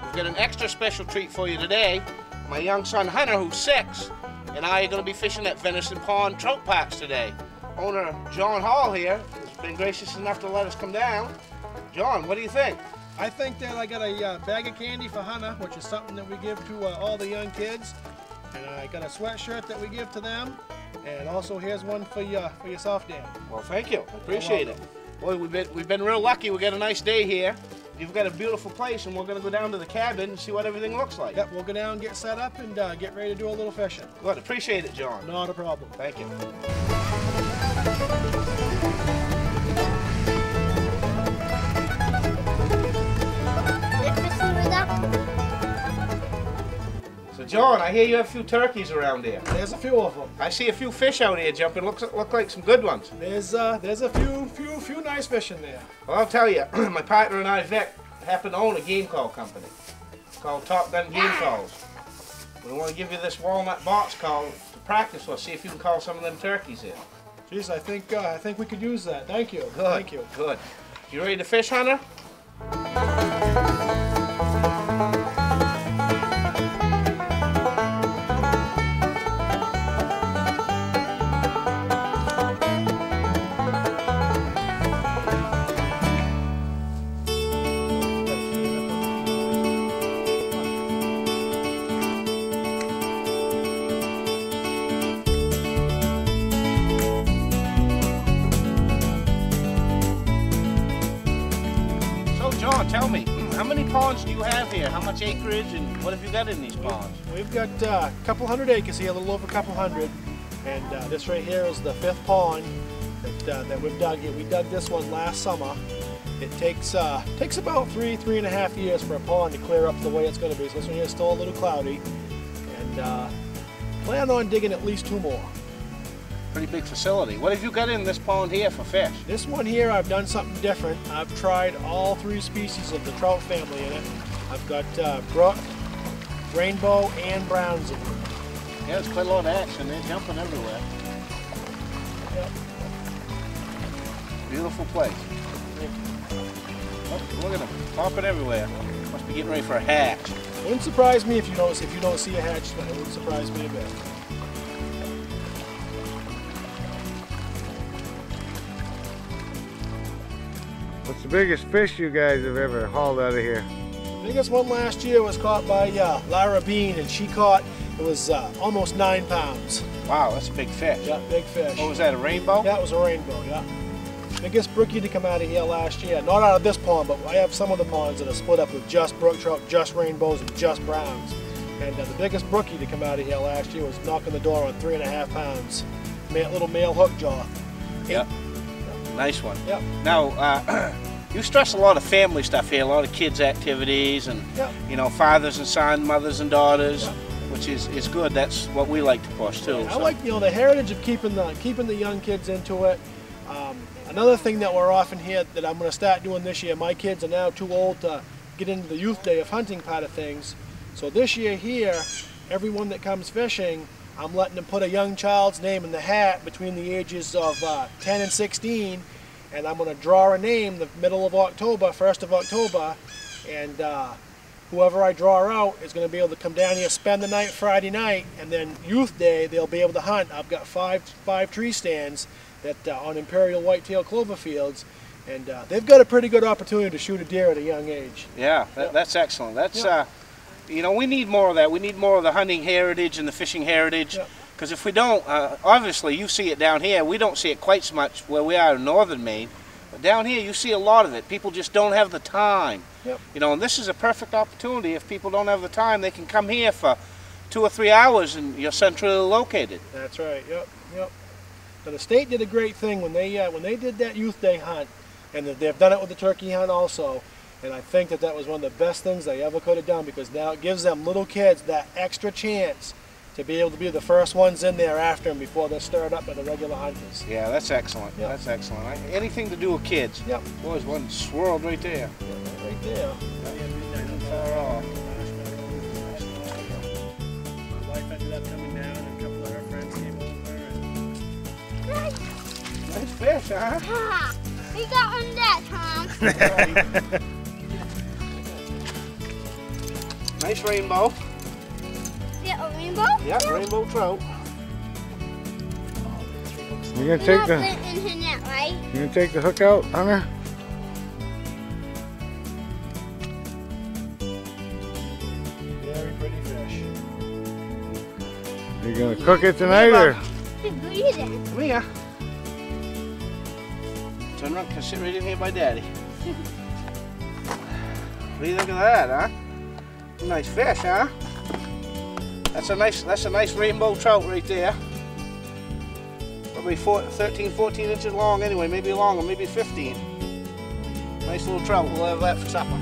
We've got an extra special treat for you today. My young son Hunter, who's 6, and I are going to be fishing at Venison Pond Trout Parks today. Owner John Hall here has been gracious enough to let us come down. John, what do you think? I think that I got a bag of candy for Hunter, which is something that we give to all the young kids. And I got a sweatshirt that we give to them. And also here's one for yourself, Dan. Well, thank you. I appreciate it. Boy, we've been real lucky. We got a nice day here. You've got a beautiful place, and we're going to go down to the cabin and see what everything looks like. Yep, we'll go down, get set up, and get ready to do a little fishing. Good. Appreciate it, John. Not a problem. Thank you. So, John, I hear you have a few turkeys around here. There's a few of them. I see a few fish out here jumping. Look like some good ones. There's a few nice fish in there. Well, I'll tell you, my partner and I, Vic, happen to own a game call company. It's called Top Gun Game Calls. We want to give you this walnut box call to practice with. See if you can call some of them turkeys in. Geez, I think we could use that. Thank you. Good. Thank you. Good. You ready to fish, Hunter? John, tell me, how many ponds do you have here? How much acreage, and what have you got in these ponds? We've got a couple hundred acres here, a little over a couple hundred, and this right here is the 5th pond that we've dug here. We dug this one last summer. It takes about 3.5 years for a pond to clear up the way it's going to be. So this one here is still a little cloudy, and plan on digging at least 2 more. Pretty big facility. What have you got in this pond here for fish? This one here, I've done something different. I've tried all 3 species of the trout family in it. I've got brook, rainbow, and browns in it. Yeah, there's quite a lot of action. They're jumping everywhere. Yep. Beautiful place. Oh, look at them, popping everywhere. Must be getting ready for a hatch. Wouldn't surprise me if you don't see a hatch. It wouldn't surprise me a bit. What's the biggest fish you guys have ever hauled out of here? The biggest one last year was caught by Lara Bean, and she caught, it was almost 9 pounds. Wow, that's a big fish. Yeah, big fish. Oh, was that a rainbow? Yeah, it was a rainbow, yeah. Biggest brookie to come out of here last year. Not out of this pond, but I have some of the ponds that are split up with just brook trout, just rainbows, and just browns. And the biggest brookie to come out of here last year was knocking the door on 3.5 pounds. Little male hook jaw. Yep. Nice one. Yep. Now, you stress a lot of family stuff here, a lot of kids' activities, and yep. you know, fathers and sons, mothers and daughters, yep. which is good. That's what we like to push too. I like the heritage of keeping the young kids into it. Another thing that we're often here that I'm going to start doing this year. My kids are now too old to get into the youth day of hunting part of things. So this year here, everyone that comes fishing, I'm letting them put a young child's name in the hat between the ages of 10 and 16, and I'm going to draw a name the middle of October, 1st of October, and whoever I draw out is going to be able to come down here, spend the night Friday night, and then Youth Day they'll be able to hunt. I've got five tree stands that on imperial whitetail clover fields, and they've got a pretty good opportunity to shoot a deer at a young age. Yeah, that's excellent. That's you know, we need more of that. We need more of the hunting heritage and the fishing heritage. Because if we don't, obviously you see it down here. We don't see it quite so much where we are in northern Maine. But down here you see a lot of it. People just don't have the time. Yep. You know, and this is a perfect opportunity. If people don't have the time, they can come here for 2 or 3 hours and you're centrally located. That's right, yep. Now the state did a great thing when they did that Youth Day hunt, and they've done it with the turkey hunt also. And I think that was one of the best things they ever could have done, because now it gives them little kids that extra chance to be able to be the first ones in there after them before they're stirred up by the regular hunters. Yeah, that's excellent. Yep. That's excellent. Anything to do with kids. Yep. Boys, one swirled right there. Yeah, right there. Far off. My wife ended up coming down, and a couple of her friends came over. Nice fish, huh? Ha! We got one that time. Nice rainbow. Yeah, a rainbow? Yeah, rainbow trout. You gonna You're take not the putting in that, right? you gonna take the hook out, Hunter? Very pretty fish. You gonna cook it tonight or? She's breathing. Come here. Turn around, can sit right in here by Daddy. What do you think of that, huh? Nice fish, huh? That's a nice rainbow trout right there. Probably 13, 14 inches long anyway, maybe longer, maybe 15. Nice little trout, we'll have that for supper.